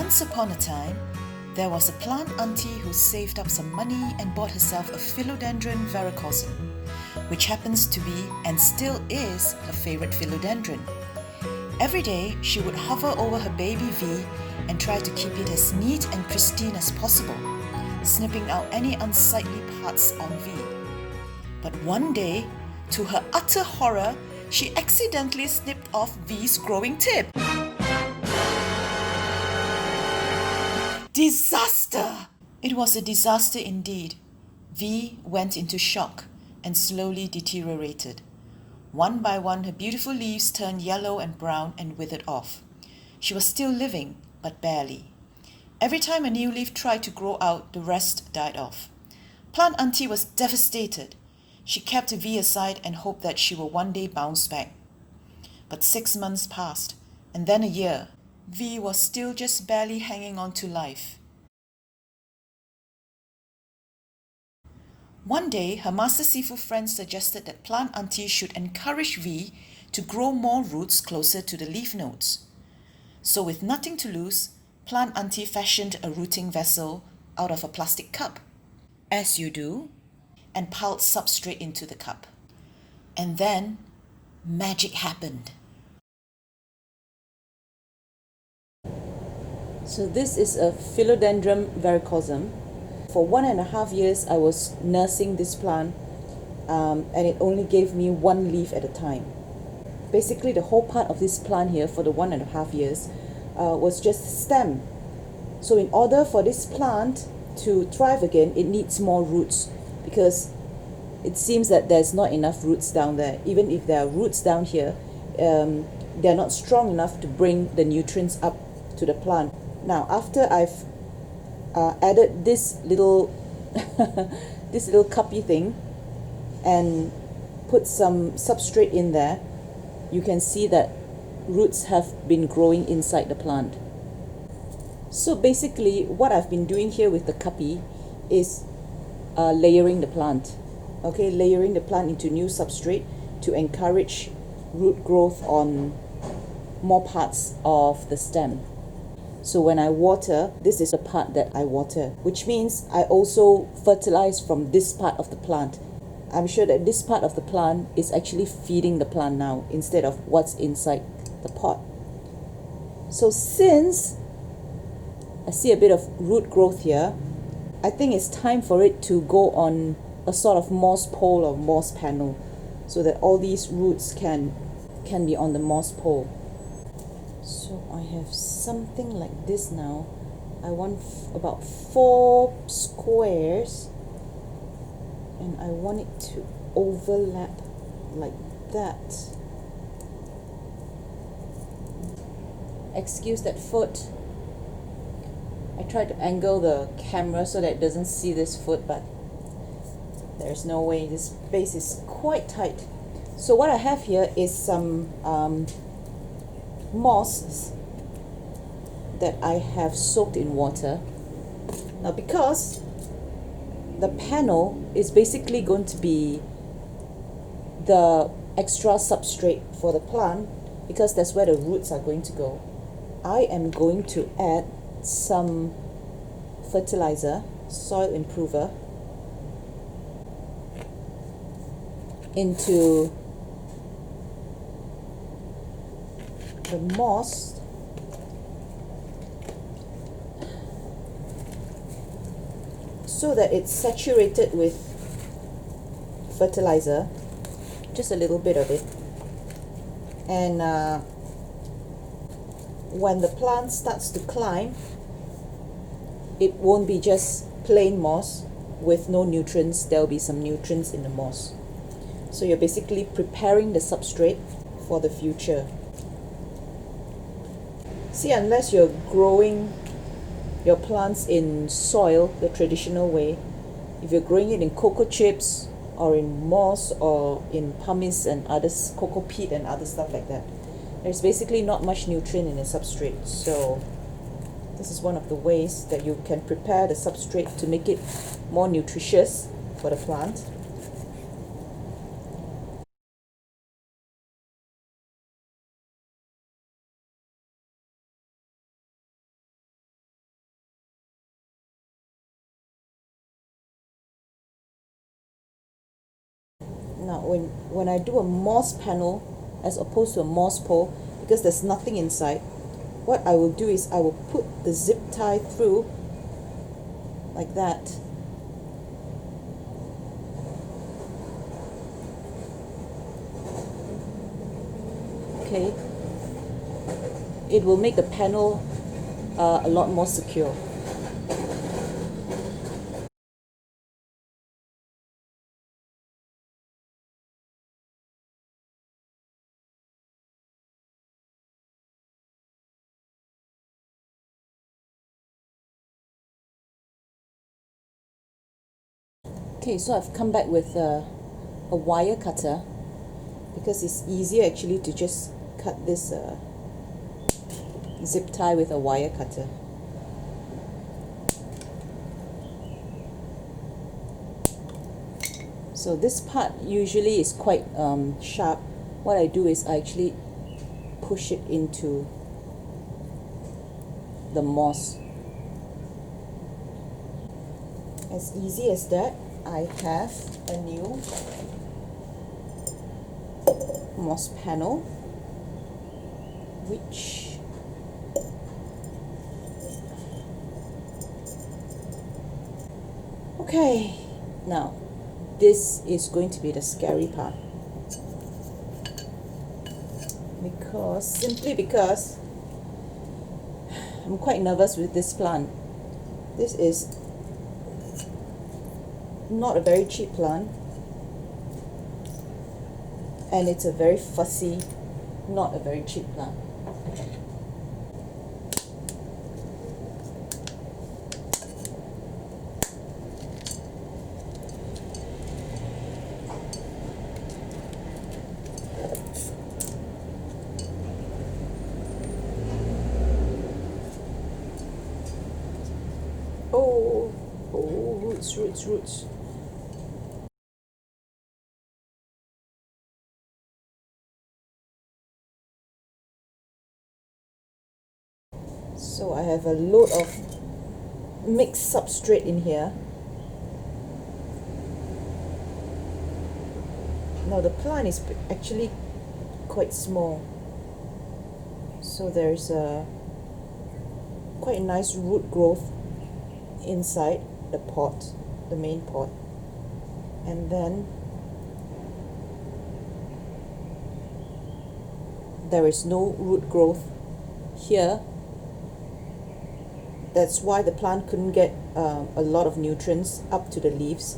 Once upon a time, there was a plant auntie who saved up some money and bought herself a Philodendron Verrucosum, which happens to be and still is her favorite philodendron. Every day, she would hover over her baby V and try to keep it as neat and pristine as possible, snipping out any unsightly parts on V. But one day, to her utter horror, she accidentally snipped off V's growing tip. Disaster! It was a disaster indeed. V went into shock and slowly deteriorated. One by one, her beautiful leaves turned yellow and brown and withered off. She was still living, but barely. Every time a new leaf tried to grow out, the rest died off. Plant auntie was devastated. She kept V aside and hoped that she will one day bounce back. But 6 months passed, and then a year. V was still just barely hanging on to life. One day, her master seafood friend suggested that plant auntie should encourage V to grow more roots closer to the leaf nodes. So with nothing to lose, plant auntie fashioned a rooting vessel out of a plastic cup, as you do, and piled substrate into the cup. And then, magic happened. So this is a Philodendron Verrucosum. For 1.5 years, I was nursing this plant, and it only gave me one leaf at a time. Basically, the whole part of this plant here for the 1.5 years was just stem. So in order for this plant to thrive again, it needs more roots, because it seems that there's not enough roots down there. Even if there are roots down here, they're not strong enough to bring the nutrients up to the plant. Now, after I've added this little this little cuppy thing and put some substrate in there, you can see that roots have been growing inside the plant. So basically, what I've been doing here with the cuppy is layering the plant. Okay, layering the plant into new substrate to encourage root growth on more parts of the stem. So when I water, this is the part that I water, which means I also fertilize from this part of the plant. I'm sure that this part of the plant is actually feeding the plant now instead of what's inside the pot. So since I see a bit of root growth here, I think it's time for it to go on a sort of moss pole or moss panel, so that all these roots can be on the moss pole. So I have something like this now. I want about 4 squares, and I want it to overlap like that. Excuse that foot. I tried to angle the camera so that it doesn't see this foot, but there's no way. This space is quite tight. So what I have here is some moss that I have soaked in water. Now, because the panel is basically going to be the extra substrate for the plant, because that's where the roots are going to go, I am going to add some fertilizer, soil improver, into the moss, so that it's saturated with fertilizer, just a little bit of it. And when the plant starts to climb, it won't be just plain moss with no nutrients. There will be some nutrients in the moss. So you're basically preparing the substrate for the future. See, unless you're growing your plants in soil the traditional way, if you're growing it in cocoa chips or in moss or in pumice and others, cocoa peat and other stuff like that, there's basically not much nutrient in the substrate. So this is one of the ways that you can prepare the substrate to make it more nutritious for the plant. Now, when I do a moss panel as opposed to a moss pole, because there's nothing inside, what I will do is I will put the zip tie through like that. Okay, it will make the panel a lot more secure. Okay, so I've come back with a wire cutter because it's easier actually to just cut this zip tie with a wire cutter. So this part usually is quite sharp. What I do is I actually push it into the moss. As easy as that, I have a new moss panel, which okay, now this is going to be the scary part, simply because I'm quite nervous with this plant. This is not a very cheap plant, and it's a very fussy, not a very cheap plant. Oh, roots. So I have a load of mixed substrate in here. Now the plant is actually quite small, so there's a quite nice root growth inside the pot, the main pot, and then there is no root growth here. That's why the plant couldn't get a lot of nutrients up to the leaves.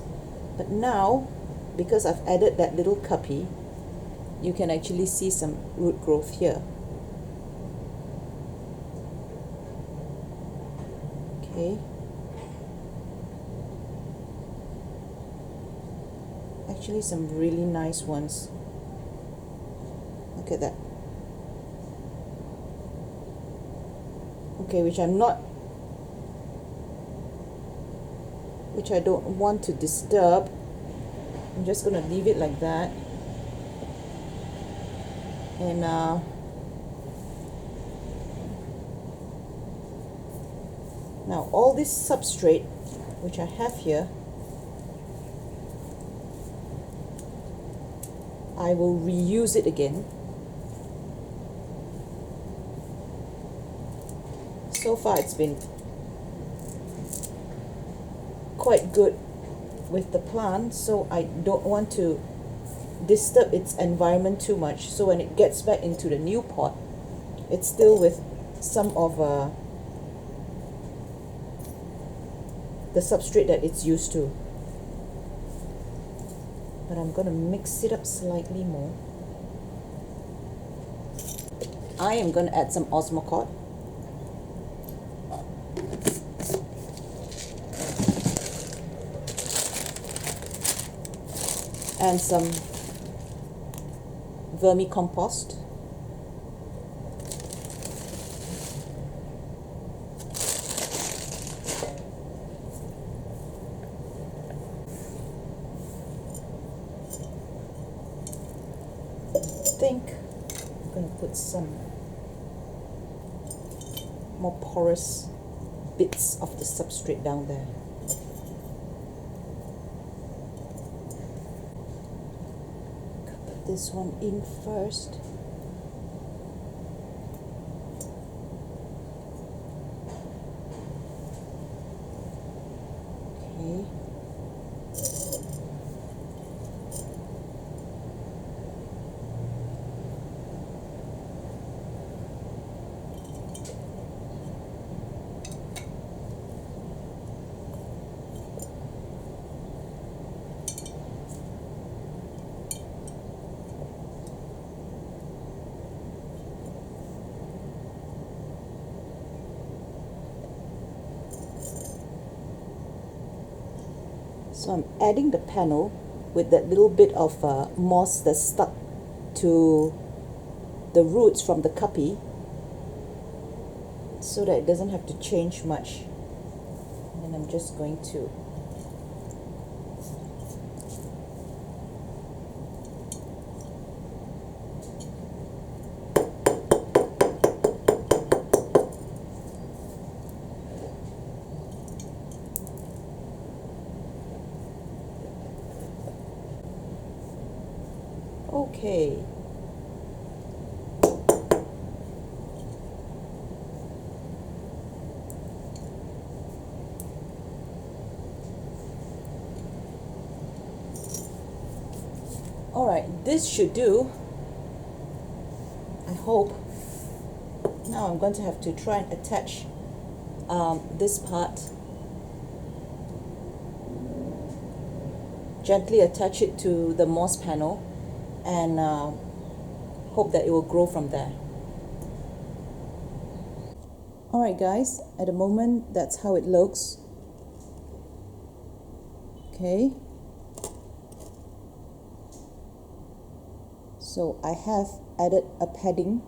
But now, because I've added that little cuppy, you can actually see some root growth here. Okay. Actually some really nice ones. Look at that. Okay, which I don't want to disturb. I'm just going to leave it like that. And now all this substrate which I have here, I will reuse it again. So far it's been quite good with the plant, so I don't want to disturb its environment too much, so when it gets back into the new pot, it's still with some of the substrate that it's used to. But I'm going to mix it up slightly more. I am going to add some osmocote. And some vermicompost. I think I'm going to put some more porous bits of the substrate down there. this one in first. Okay. So I'm adding the panel with that little bit of moss that's stuck to the roots from the cuppy, so that it doesn't have to change much. And then I'm just going to okay. Alright, this should do. I hope. Now I'm going to have to try and attach this part. Gently attach it to the moss panel and hope that it will grow from there. Alright guys, at the moment that's how it looks. Okay. So I have added a padding.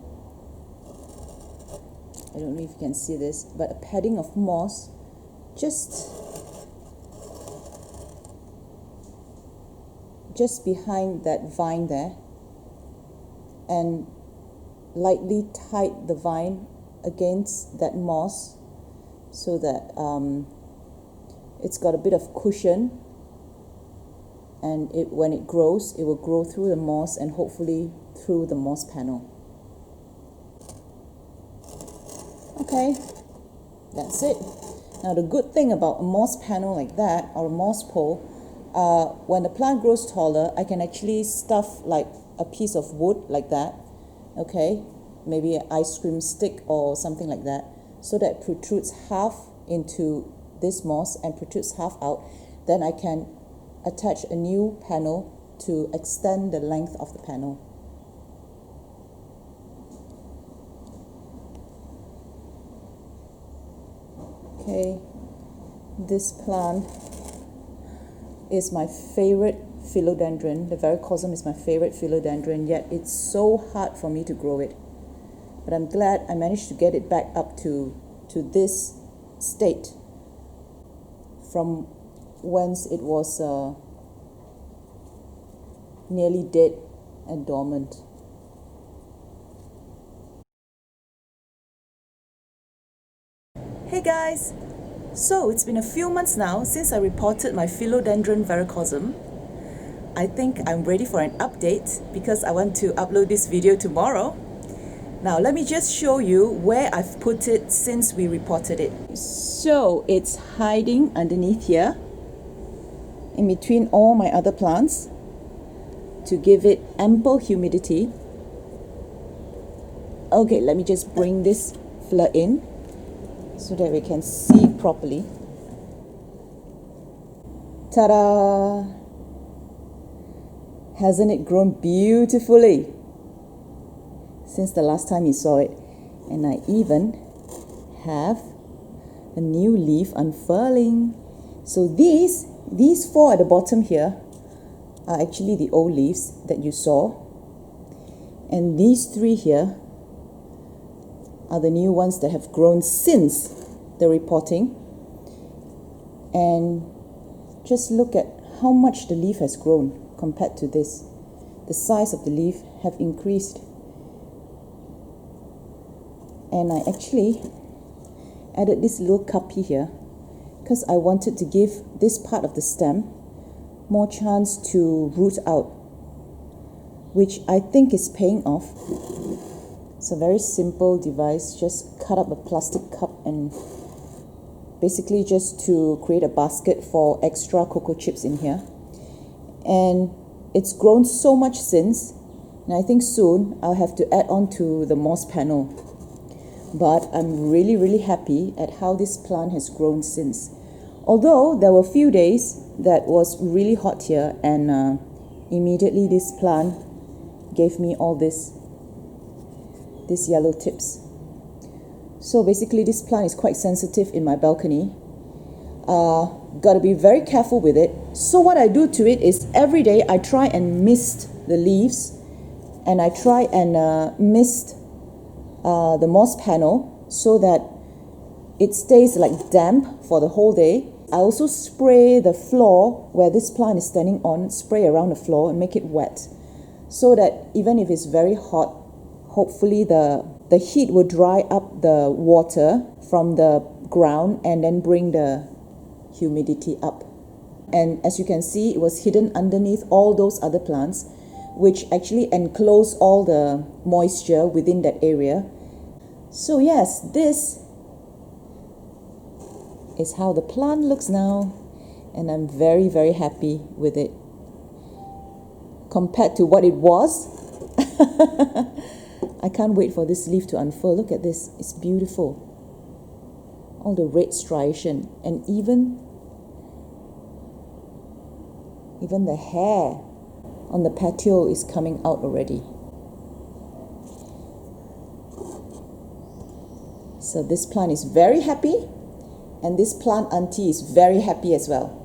I don't know if you can see this, but a padding of moss just behind that vine there, and lightly tied the vine against that moss so that it's got a bit of cushion, and when it grows, it will grow through the moss and hopefully through the moss panel. Okay, that's it. Now the good thing about a moss panel like that, or a moss pole, when the plant grows taller, I can actually stuff like a piece of wood like that, okay, maybe an ice cream stick or something like that, so that it protrudes half into this moss and protrudes half out. Then I can attach a new panel to extend the length of the panel. Okay, this plant is my favorite philodendron. The verrucosum is my favorite philodendron, yet it's so hard for me to grow it. But I'm glad I managed to get it back up to this state from whence it was nearly dead and dormant. Hey guys! So it's been a few months now since I reported my Philodendron Verrucosum. I think I'm ready for an update because I want to upload this video tomorrow. Now let me just show you where I've put it since we reported it. So it's hiding underneath here, in between all my other plants, to give it ample humidity. Okay, let me just bring this fleur in so that we can see properly. Ta-da! Hasn't it grown beautifully since the last time you saw it? And I even have a new leaf unfurling. So these four at the bottom here are actually the old leaves that you saw, and these three here are the new ones that have grown since the reporting. And just look at how much the leaf has grown compared to this. The size of the leaf have increased. And I actually added this little cuppy here because I wanted to give this part of the stem more chance to root out. which I think is paying off. It's a very simple device. Just cut up a plastic cup and basically just to create a basket for extra cocoa chips in here. And it's grown so much since, and I think soon I'll have to add on to the moss panel. But I'm really happy at how this plant has grown since. Although there were a few days that was really hot here, and immediately this plant gave me all these yellow tips. So basically this plant is quite sensitive in my balcony. Gotta be very careful with it. So what I do to it is every day I try and mist the leaves, and I try and mist the moss panel so that it stays like damp for the whole day. I also spray the floor where this plant is standing on, spray around the floor and make it wet, so that even if it's very hot, hopefully the heat will dry up the water from the ground and then bring the humidity up. And as you can see, it was hidden underneath all those other plants, which actually enclose all the moisture within that area. So yes, this is how the plant looks now, and I'm very happy with it compared to what it was. I can't wait for this leaf to unfurl. Look at this, it's beautiful. All the red striation, and even the hair on the petiole is coming out already. So this plant is very happy, and this plant auntie is very happy as well.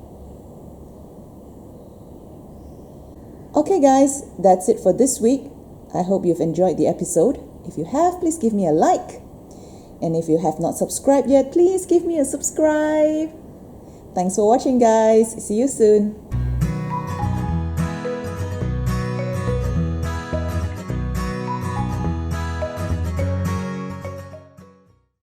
Okay guys, that's it for this week. I hope you've enjoyed the episode. If you have, please give me a like. And if you have not subscribed yet, please give me a subscribe. Thanks for watching guys. See you soon.